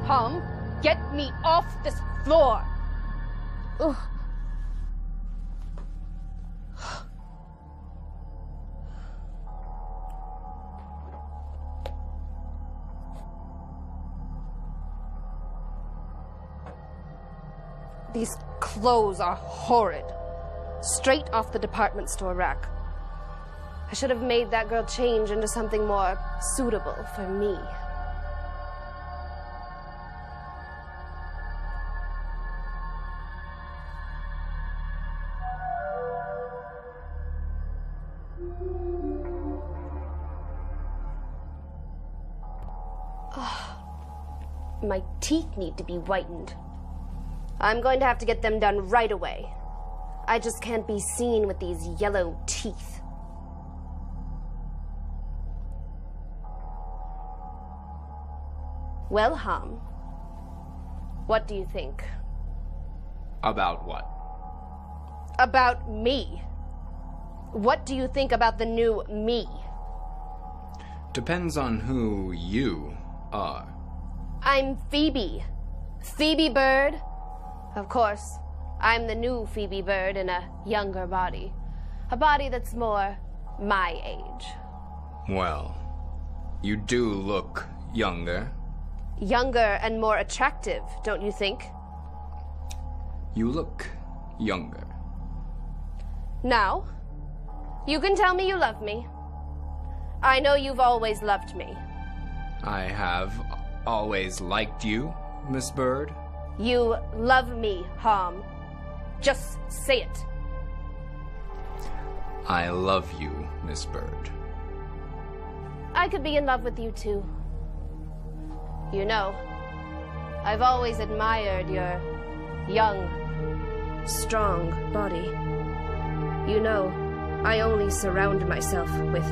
Hum, get me off this floor. Ugh. These clothes are horrid. Straight off the department store rack. I should have made that girl change into something more suitable for me. My teeth need to be whitened. I'm going to have to get them done right away. I just can't be seen with these yellow teeth. Well, Hum, what do you think? About what? About me. What do you think about the new me? Depends on who you are. I'm Phoebe. Phoebe Bird. Of course, I'm the new Phoebe Bird in a younger body. A body that's more my age. Well, you do look younger. Younger and more attractive, don't you think? You look younger. Now, you can tell me you love me. I know you've always loved me. I have always liked you, Miss Bird. You love me, Hum. Just say it. I love you, Miss Bird. I could be in love with you too. You know, I've always admired your young, strong body. You know, I only surround myself with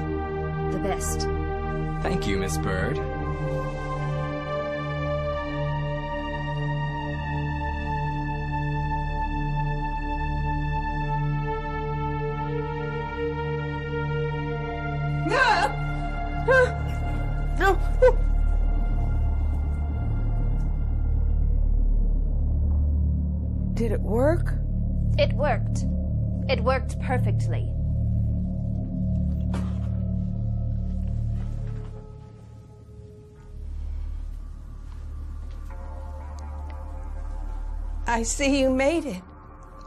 the best. Thank you, Miss Bird. Did it work? It worked. It worked perfectly. I see you made it.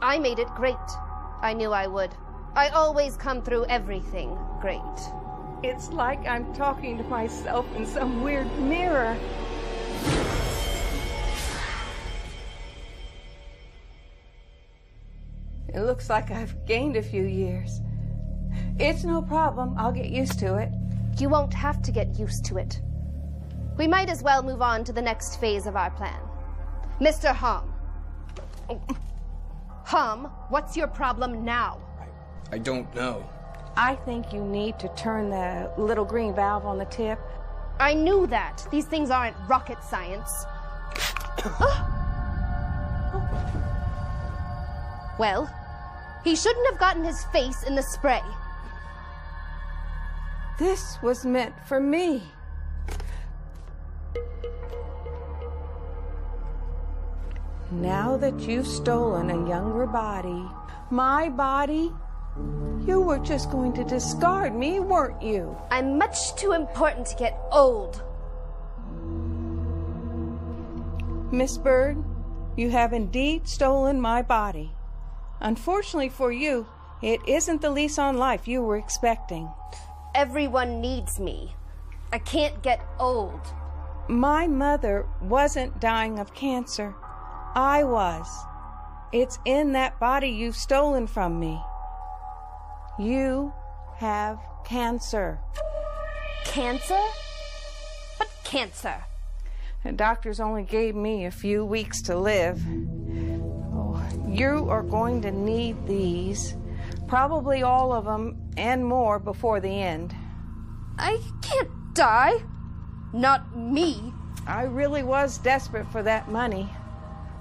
I made it great. I knew I would. I always come through everything great. It's like I'm talking to myself in some weird mirror. It looks like I've gained a few years. It's no problem. I'll get used to it. You won't have to get used to it. We might as well move on to the next phase of our plan. Mr. Hum. Hum, what's your problem now? I don't know. I think you need to turn the little green valve on the tip. I knew that. These things aren't rocket science. Well, he shouldn't have gotten his face in the spray. This was meant for me. Now that you've stolen a younger body, my body, you were just going to discard me, weren't you? I'm much too important to get old. Miss Bird, you have indeed stolen my body. Unfortunately for you, it isn't the lease on life you were expecting. Everyone needs me. I can't get old. My mother wasn't dying of cancer. I was. It's in that body you've stolen from me. You have cancer. Cancer? What cancer? The doctors only gave me a few weeks to live. Oh, you are going to need these. Probably all of them and more before the end. I can't die. Not me. I really was desperate for that money.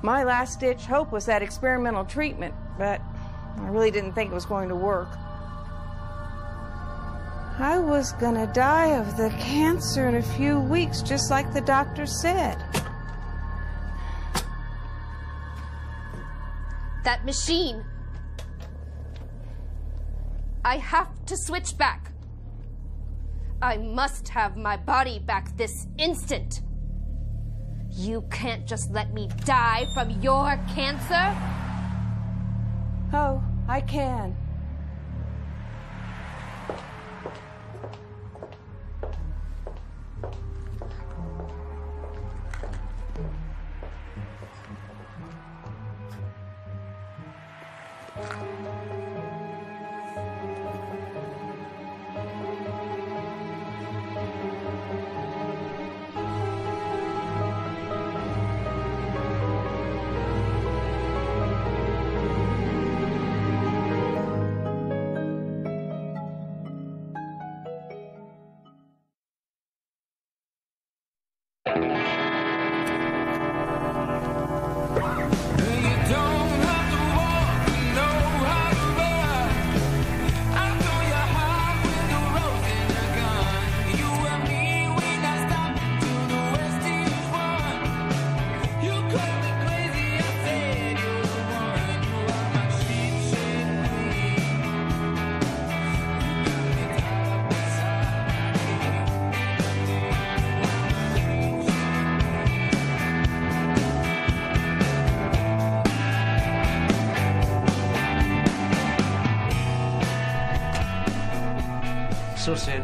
My last-ditch hope was that experimental treatment, but I really didn't think it was going to work. I was gonna die of the cancer in a few weeks, just like the doctor said. That machine. I have to switch back. I must have my body back this instant. You can't just let me die from your cancer. Oh, I can. So, Sid,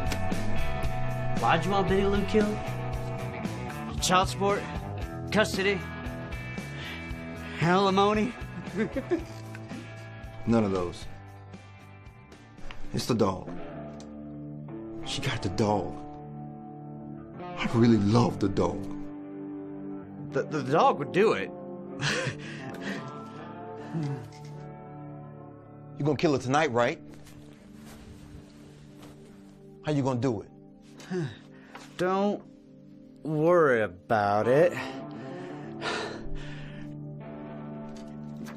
why'd you want Betty Lou killed? Child support? Custody? Alimony? None of those. It's the dog. She got the dog. I really love the dog. The dog would do it. You gonna kill her tonight, right? How you gonna do it? Don't worry about it.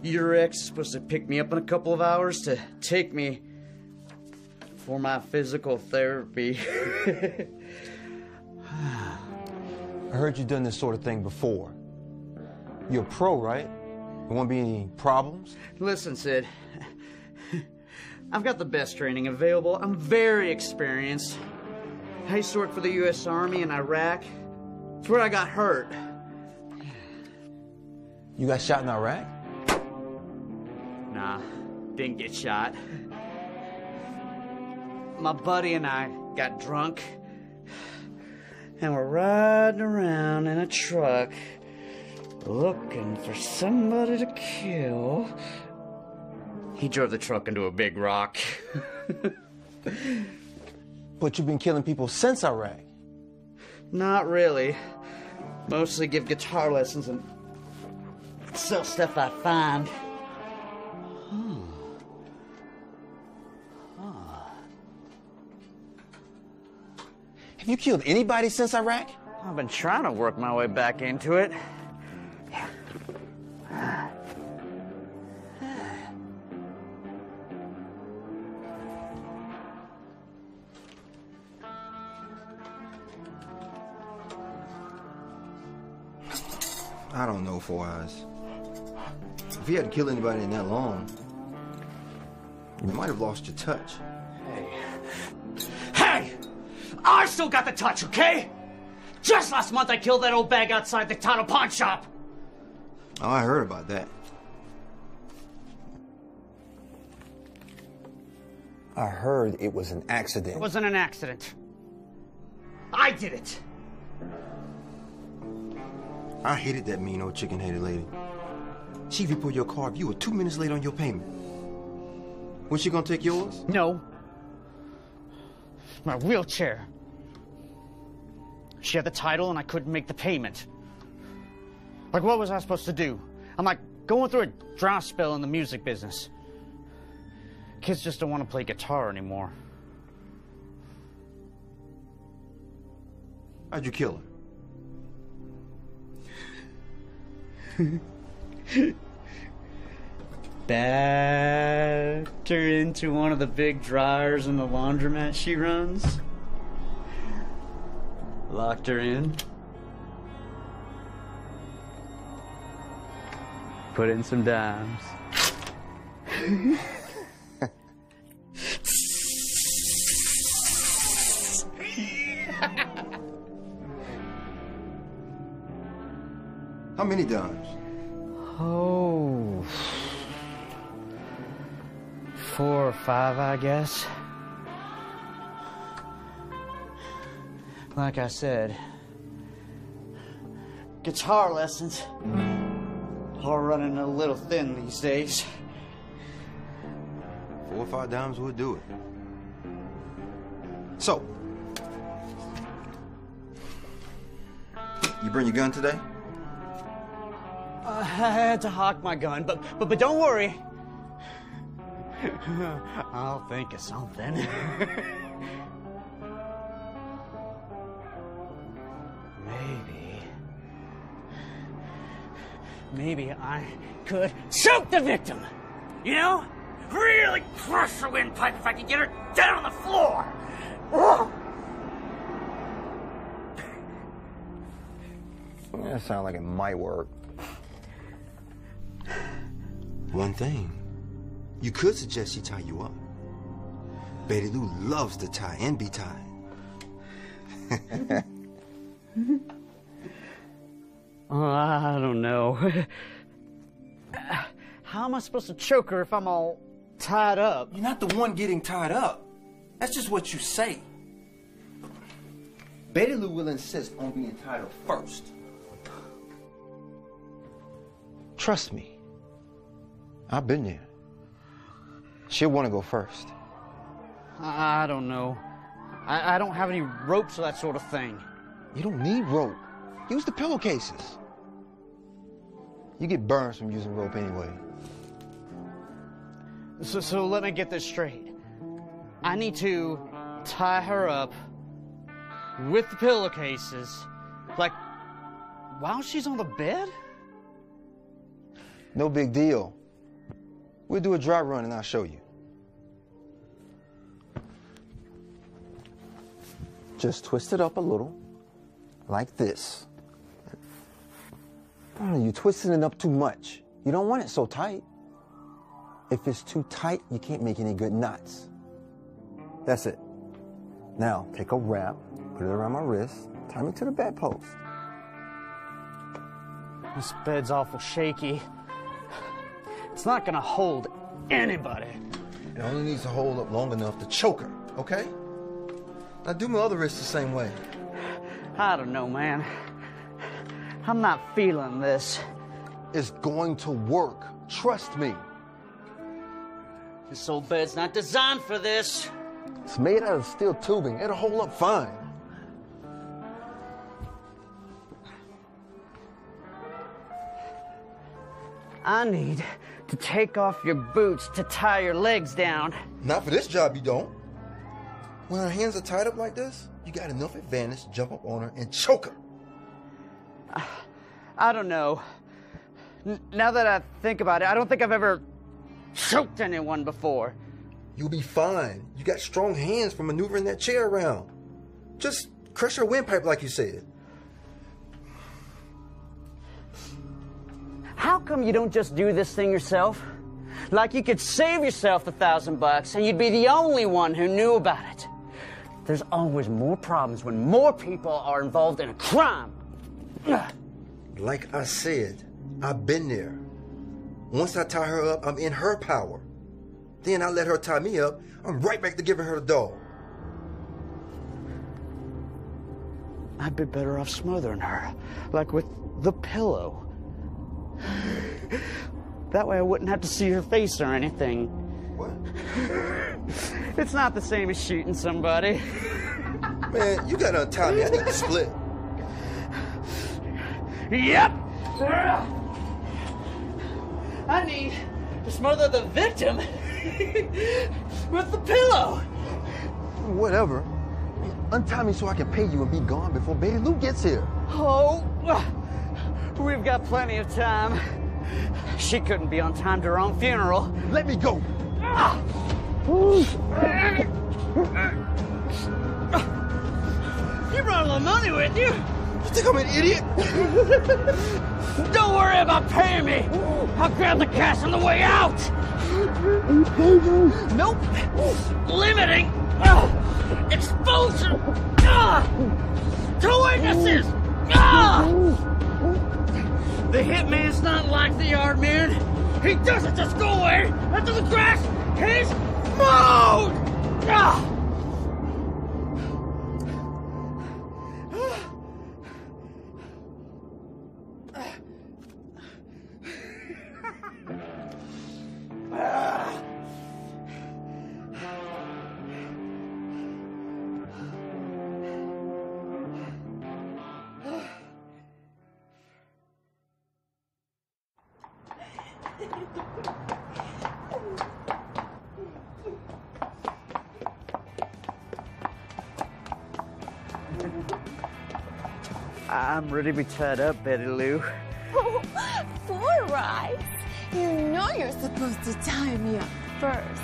Your ex is supposed to pick me up in a couple of hours to take me for my physical therapy. I heard you've done this sort of thing before. You're a pro, right? There won't be any problems? Listen, Sid. I've got the best training available. I'm very experienced. I used to work for the U.S. Army in Iraq. It's where I got hurt. You got shot in Iraq? Nah, didn't get shot. My buddy and I got drunk, and we're riding around in a truck looking for somebody to kill. He drove the truck into a big rock. But you've been killing people since Iraq. Not really. Mostly give guitar lessons and sell stuff I find. Have you killed anybody since Iraq? I've been trying to work my way back into it. I don't know, Four Eyes. If you hadn't killed anybody in that long, you might have lost your touch. Hey! I still got the touch, okay? Just last month I killed that old bag outside the Tano pawn shop. Oh, I heard about that. I heard it was an accident. It wasn't an accident. I did it. I hated that mean old chicken-headed lady. She reported your car if you were 2 minutes late on your payment. When she gonna take yours? No. My wheelchair. She had the title and I couldn't make the payment. Like, what was I supposed to do? I'm like going through a dry spell in the music business. Kids just don't want to play guitar anymore. How'd you kill her? Backed her into one of the big dryers in the laundromat she runs. Locked her in. Put in some dimes. How many dimes? Oh, 4 or 5, I guess. Like I said, guitar lessons are running a little thin these days. 4 or 5 dimes would do it. So, you bring your gun today? I had to hawk my gun, but don't worry. I'll think of something. Maybe I could choke the victim. You know? Really crush her windpipe if I could get her down on the floor. That sounds like it might work. One thing. You could suggest she tie you up. Betty Lou loves to tie and be tied. Oh, I don't know. How am I supposed to choke her if I'm all tied up? You're not the one getting tied up. That's just what you say. Betty Lou will insist on being tied up first. Trust me. I've been there. She'll want to go first. I don't know. I don't have any ropes or that sort of thing. You don't need rope. Use the pillowcases. You get burns from using rope anyway. So let me get this straight. I need to tie her up with the pillowcases, like, while she's on the bed? No big deal. We'll do a dry run and I'll show you. Just twist it up a little, like this. Oh, you're twisting it up too much. You don't want it so tight. If it's too tight, you can't make any good knots. That's it. Now, take a wrap, put it around my wrist, tie me to the bedpost. This bed's awful shaky. It's not gonna hold anybody. It only needs to hold up long enough to choke her, okay? Now do my other wrist the same way. I don't know, man. I'm not feeling this. It's going to work. Trust me. This old bed's not designed for this. It's made out of steel tubing. It'll hold up fine. I need to take off your boots to tie your legs down. Not for this job, you don't. When her hands are tied up like this, you got enough advantage to jump up on her and choke her. I don't know. Now that I think about it, I don't think I've ever choked anyone before. You'll be fine. You got strong hands for maneuvering that chair around. Just crush her windpipe like you said. come you don't just do this thing yourself? Like you could save yourself the $1,000 and you'd be the only one who knew about it. There's always more problems when more people are involved in a crime. Like I said, I've been there. Once I tie her up, I'm in her power. Then I let her tie me up, I'm right back to giving her the dog. I'd be better off smothering her, like with the pillow. That way I wouldn't have to see her face or anything. What? It's not the same as shooting somebody. Man, you gotta untie me, I need to split. Yep! I need to smother the victim with the pillow. Whatever. Untie me so I can pay you and be gone before Baby Lou gets here. Oh, we've got plenty of time. She couldn't be on time to her own funeral. Let me go. You brought a little money with you. You think I'm an idiot? Don't worry about paying me. I'll grab the cash on the way out. Nope. Limiting. Exposure. To witnesses. The hitman's not like the yard man. He doesn't just go away until the grass is mowed. I'm ready to be tied up, Betty Lou. Oh, 4 rides? You know you're supposed to tie me up first.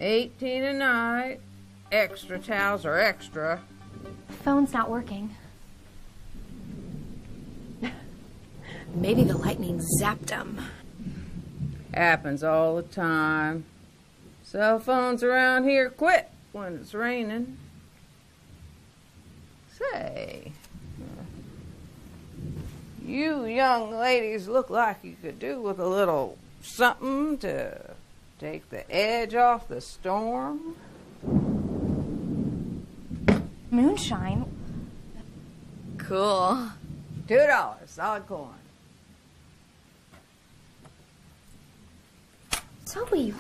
$18 a night. Extra towels are extra. Phone's not working. Maybe the lightning zapped him. Happens all the time. Cell phones around here quit when it's raining. Say, you young ladies look like you could do with a little something to take the edge off the storm. Moonshine? Cool. $2, solid coin. Zoe.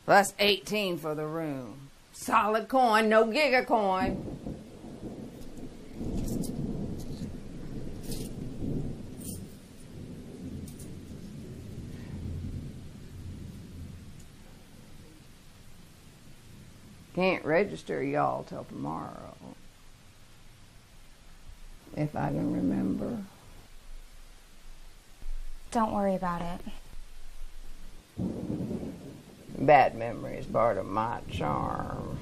Plus 18 for the room. Solid coin, no giga coin. Can't register y'all till tomorrow. If I can remember. Don't worry about it. Bad memory is part of my charm.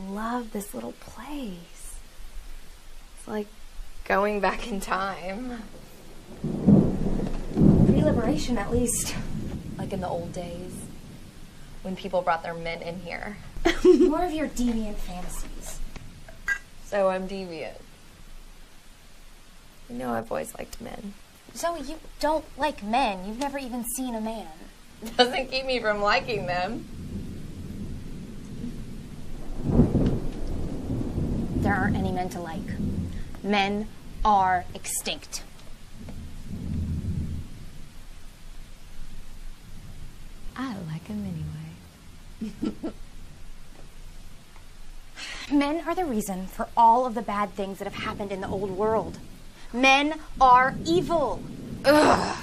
love this little place. It's like going back in time. Pre-liberation, at least. Like in the old days, when people brought their men in here. More of your deviant fantasies. So I'm deviant. You know I've always liked men. Zoe, you don't like men. You've never even seen a man. Doesn't keep me from liking them. There aren't any men to like. Men are extinct. I like them anyway. Men are the reason for all of the bad things that have happened in the old world. Men are evil. Ugh.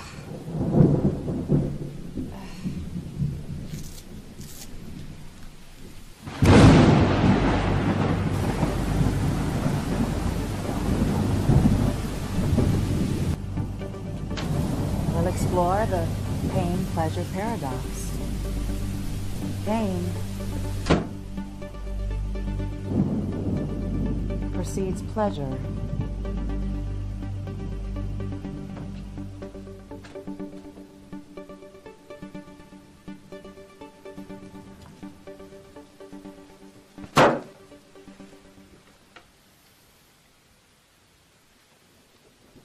We'll explore the pain-pleasure paradox. Pain precedes pleasure.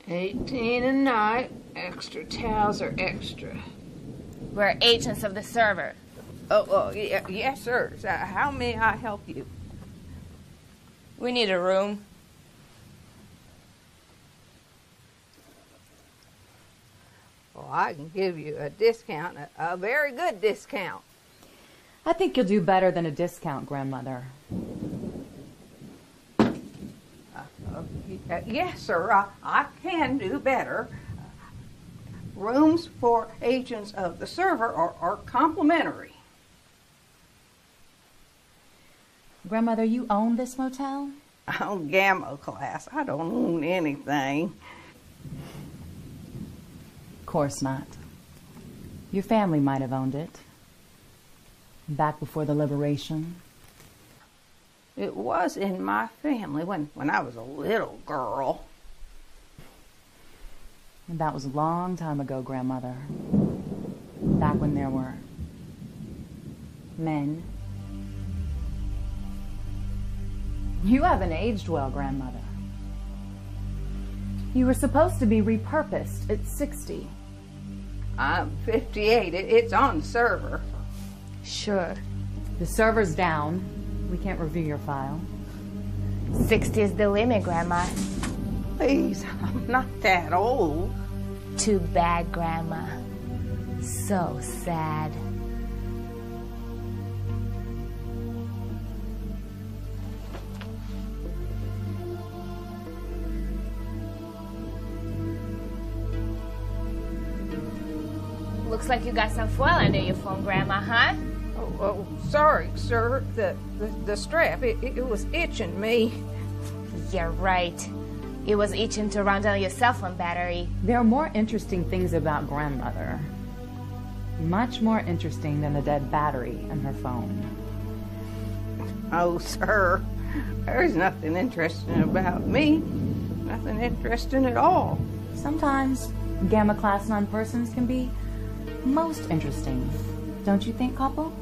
$18 a night. Extra towels are extra. We're agents of the server. Oh, yes, sir. How may I help you? We need a room. Well, I can give you a discount, a very good discount. I think you'll do better than a discount, Grandmother. Yes, sir. I can do better. Rooms for agents of the server are complimentary. Grandmother, you own this motel? I own Gamma class. I don't own anything. Of course not. Your family might have owned it. Back before the liberation. It was in my family when I was a little girl. And that was a long time ago, Grandmother. Back when there were men. You haven't aged well, Grandmother. You were supposed to be repurposed at 60. I'm 58. It's on the server. Sure. The server's down. We can't review your file. 60 is the limit, Grandma. Please, I'm not that old. Too bad, Grandma. So sad. Looks like you got some foil under your phone, Grandma, huh? Oh, sorry, sir. The strap, it was itching me. You're right. It was itching to run down your cell phone battery. There are more interesting things about Grandmother. Much more interesting than the dead battery in her phone. Oh, sir. There's nothing interesting about me. Nothing interesting at all. Sometimes Gamma Class non-persons can be most interesting. Don't you think, couple?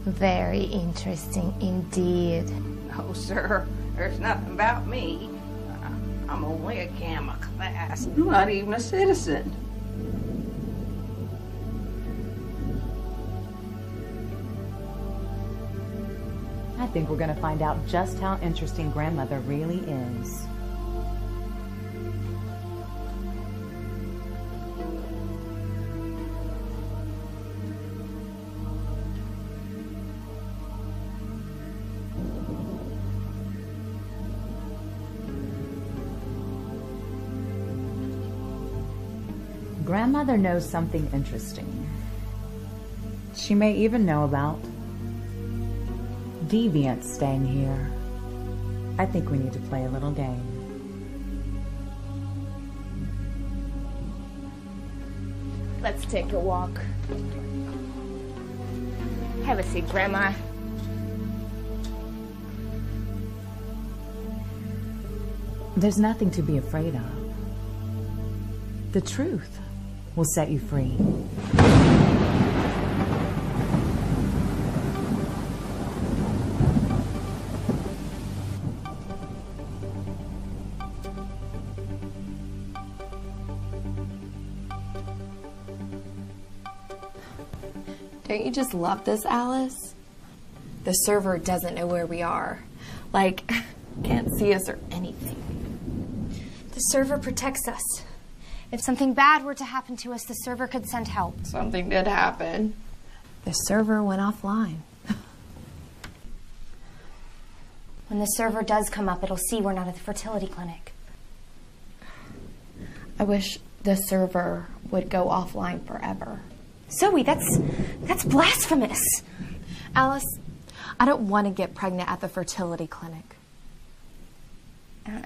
Very interesting indeed. Oh, sir. There's nothing about me. I'm only a Gamma Class. I'm not even a citizen. I think we're going to find out just how interesting Grandmother really is. Grandmother knows something interesting. She may even know about deviants staying here. I think we need to play a little game. Let's take a walk. Have a seat, Grandma. There's nothing to be afraid of. The truth will set you free. Don't you just love this, Alice? The server doesn't know where we are. Like, can't see us or anything. The server protects us. If something bad were to happen to us, the server could send help. Something did happen. The server went offline. When the server does come up, it'll see we're not at the fertility clinic. I wish the server would go offline forever. Zoe, that's blasphemous. Alice, I don't want to get pregnant at the fertility clinic.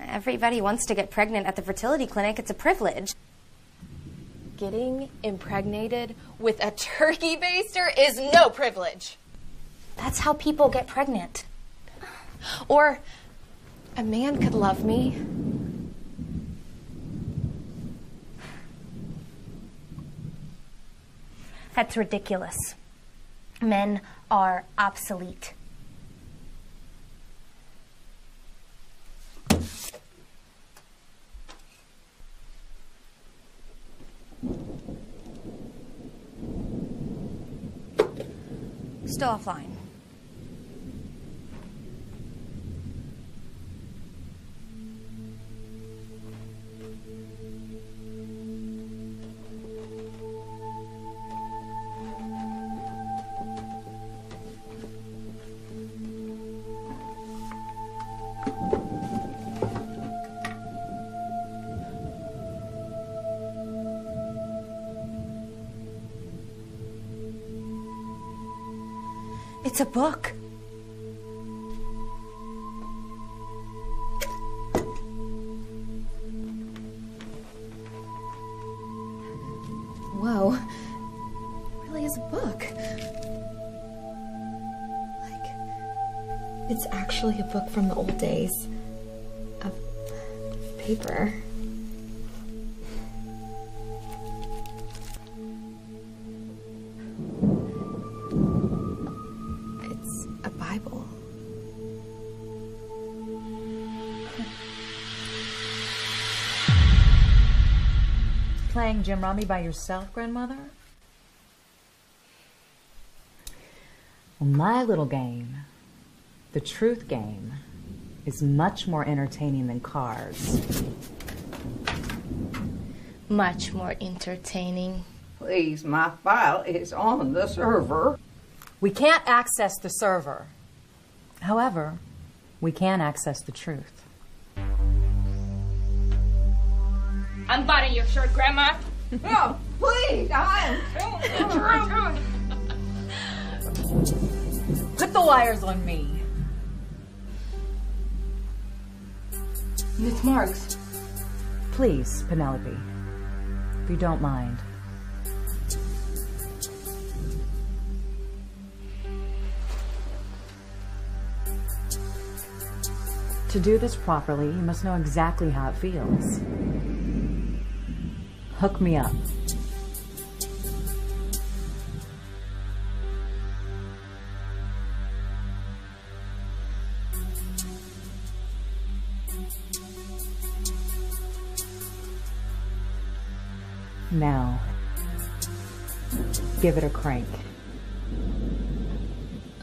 Everybody wants to get pregnant at the fertility clinic. It's a privilege. Getting impregnated with a turkey baster is no privilege. That's how people get pregnant. Or a man could love me. That's ridiculous. Men are obsolete. Still offline. It's a book. Whoa. It really is a book. Like, it's actually a book from the old days of paper. Bible. Playing Jim Rummy by yourself, Grandmother? Well, my little game, the truth game, is much more entertaining than cards. Much more entertaining. Please, my file is on the server. We can't access the server. However, we can access the truth. Unbutton your shirt, Grandma. Oh, please, I am. Put the wires on me. Miss Marks. Please, Penelope, if you don't mind. To do this properly, you must know exactly how it feels. Hook me up. Now, give it a crank.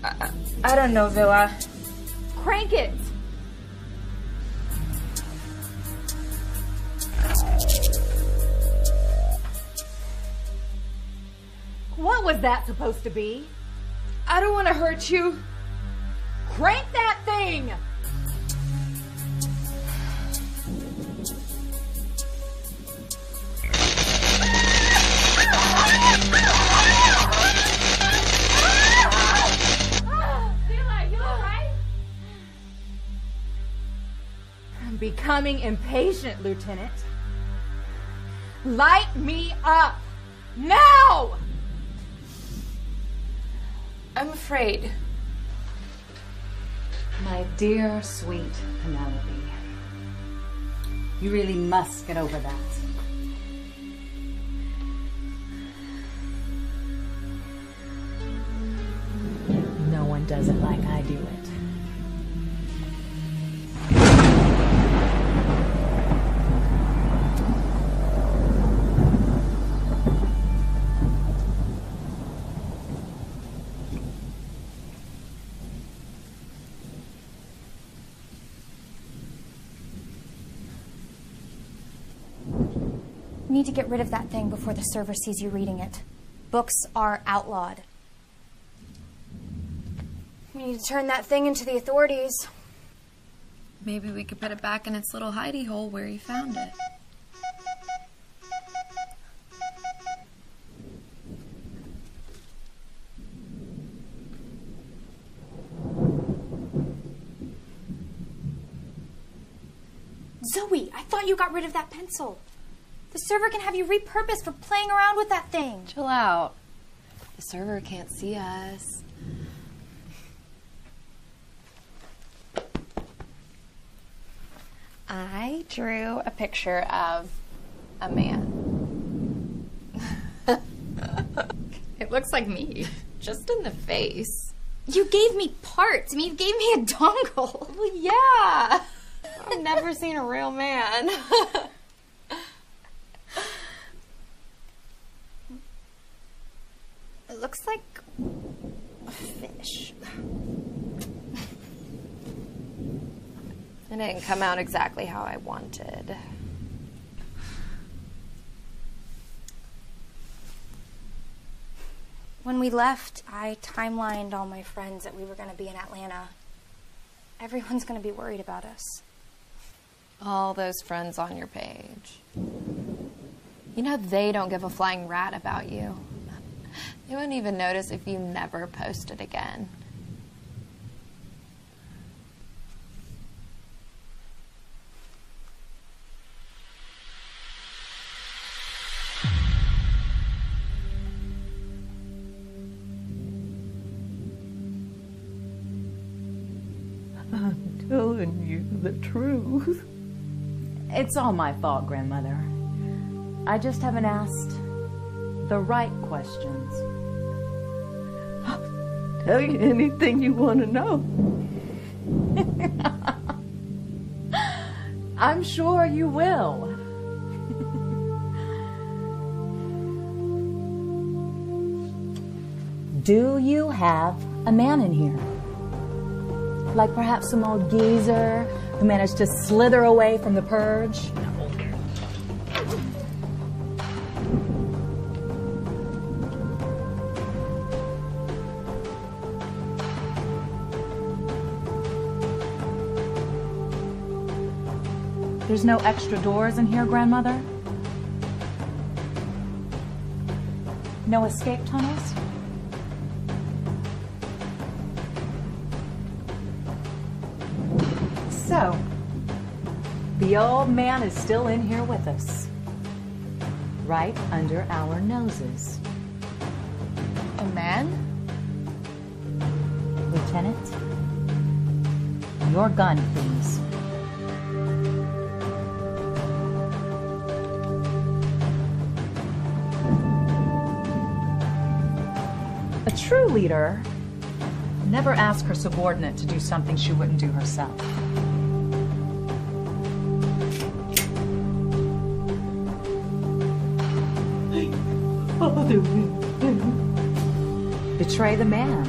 I don't know, Villa. Crank it! What was that supposed to be? I don't want to hurt you. Crank that thing! I'm becoming impatient, Lieutenant. Light me up! Now! I'm afraid. My dear, sweet Penelope. You really must get over that. No one does it like I do it. You need to get rid of that thing before the server sees you reading it. Books are outlawed. We need to turn that thing into the authorities. Maybe we could put it back in its little hidey hole where you found it. Zoe, I thought you got rid of that pencil. The server can have you repurposed for playing around with that thing. Chill out. The server can't see us. I drew a picture of a man. It looks like me, just in the face. You gave me parts. I mean, you gave me a dongle. Well, yeah. I've never seen a real man. It looks like a fish. It didn't come out exactly how I wanted. When we left, I timelined all my friends that we were going to be in Atlanta. Everyone's going to be worried about us. All those friends on your page. You know they don't give a flying rat about you. They wouldn't even notice if you never posted again. I'm telling you the truth. It's all my fault, Grandmother. I just haven't asked the right questions. I'll tell you anything you want to know. I'm sure you will. Do you have a man in here? Like perhaps some old geezer who managed to slither away from the purge? There's no extra doors in here, Grandmother? No escape tunnels? So, the old man is still in here with us. Right under our noses. A man? Lieutenant, your gun, please. A true leader never asks her subordinate to do something she wouldn't do herself. Betray the man.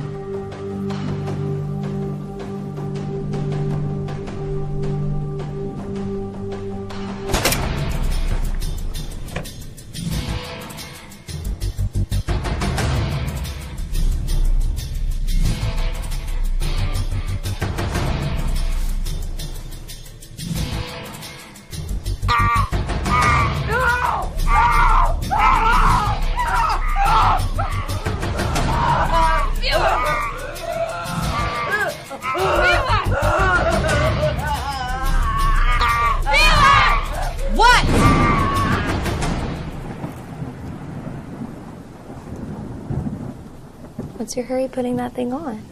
What's your hurry putting that thing on?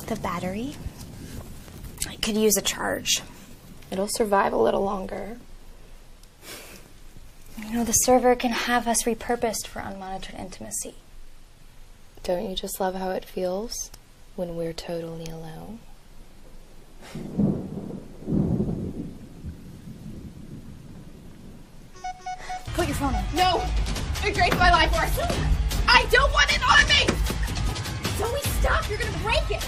The battery. I could use a charge. It'll survive a little longer. You know, the server can have us repurposed for unmonitored intimacy. Don't you just love how it feels when we're totally alone? Put your phone on. No! It drains my life force! I don't want it on me! Zoe, stop! You're gonna break it!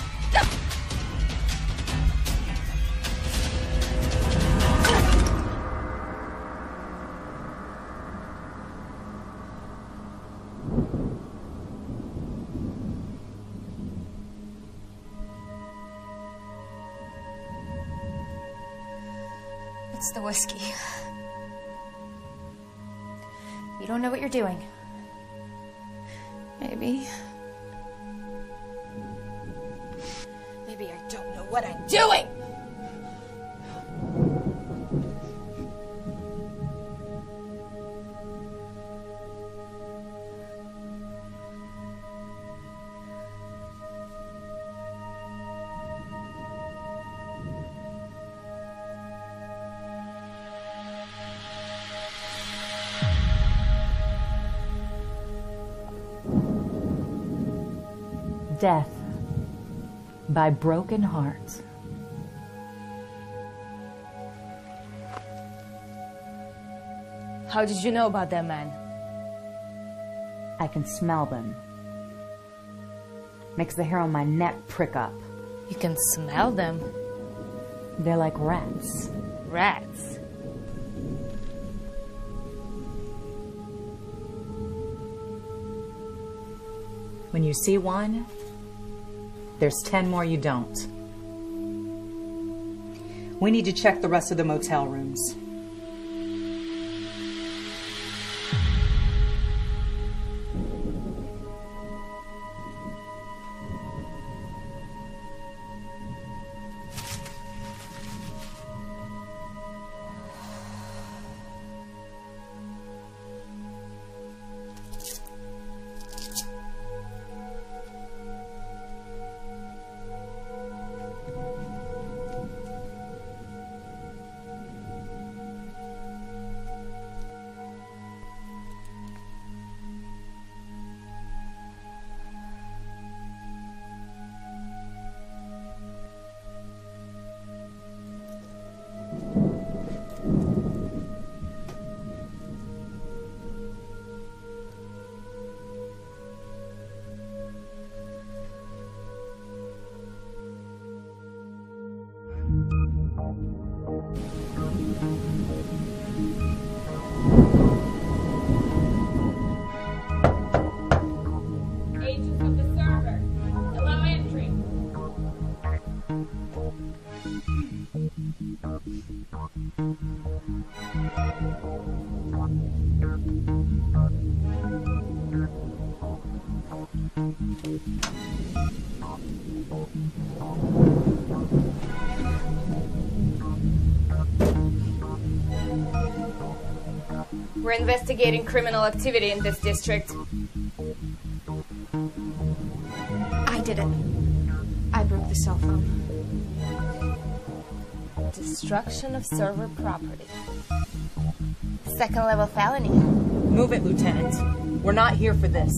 It's the whiskey. You don't know what you're doing. Maybe. Maybe I don't know what I'm doing! Death by Broken Hearts. How did you know about that man? I can smell them. Makes the hair on my neck prick up. You can smell them? They're like rats. Rats? When you see one, there's 10 more you don't. We need to check the rest of the motel rooms. We're investigating criminal activity in this district. I did it. I broke the cell phone. Destruction of server property. Second-level felony. Move it, Lieutenant. We're not here for this.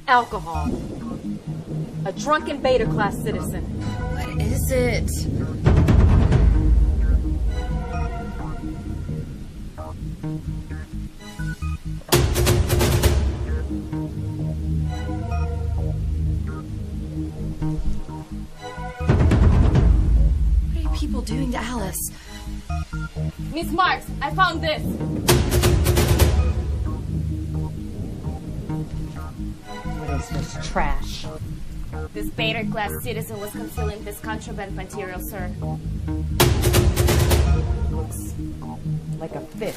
Alcohol. A drunken beta-class citizen. What is it? What are you people doing to Alice? Miss Marks, I found this. What is this trash? This beta-class citizen was concealing this contraband material, sir. Looks like a fish.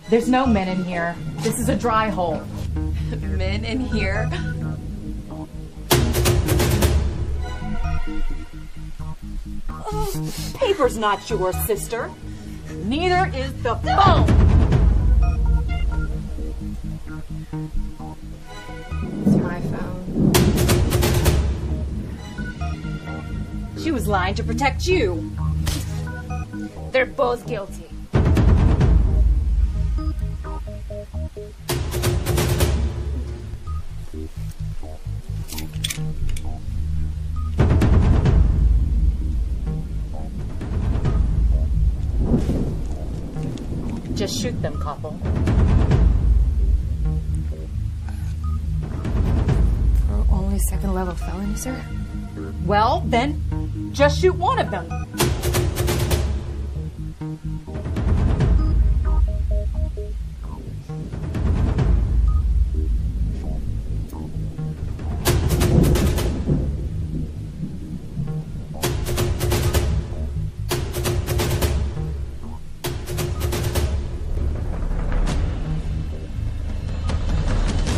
There's no men in here. This is a dry hole. Men in here? Paper's not yours, sister. Neither is the phone. It's my phone. She was lying to protect you. They're both guilty. Just shoot them, couple. Only second-level felony, sir? Well, then, just shoot one of them.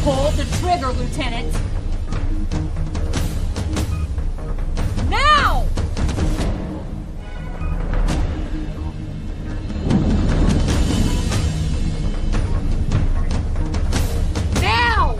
Pull the trigger, Lieutenant. Now! Now!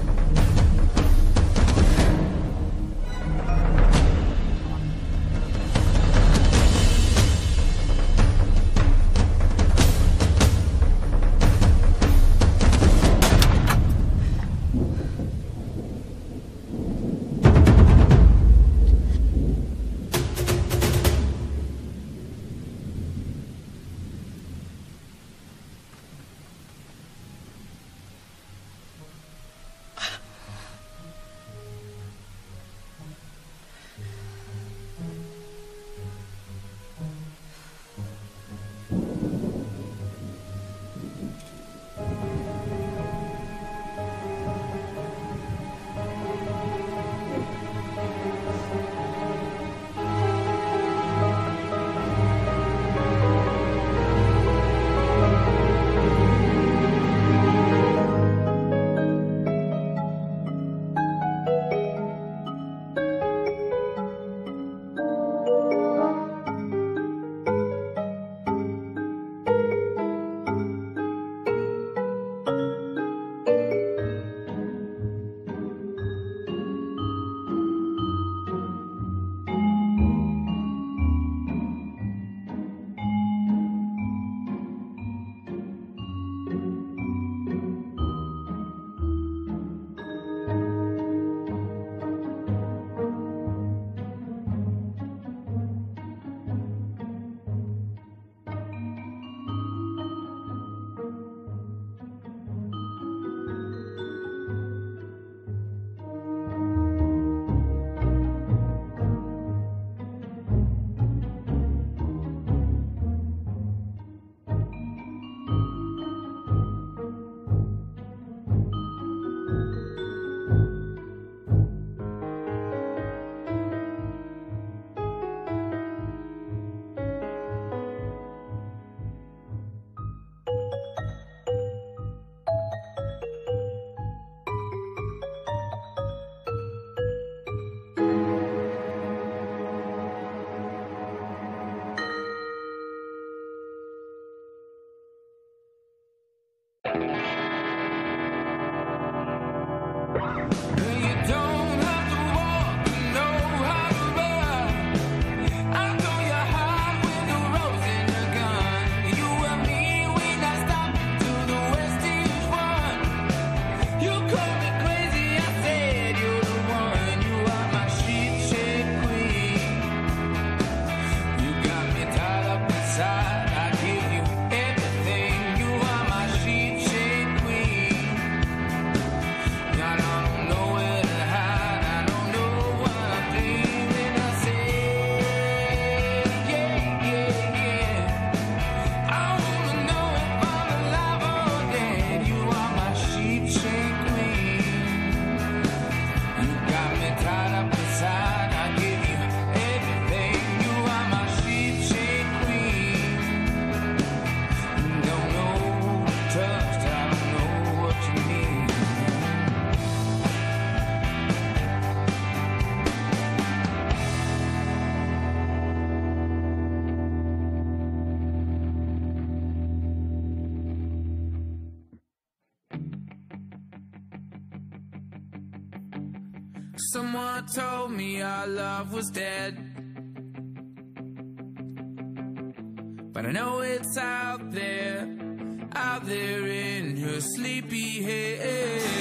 I don't know Someone told me our love was dead, but I know it's out there in her sleepy head.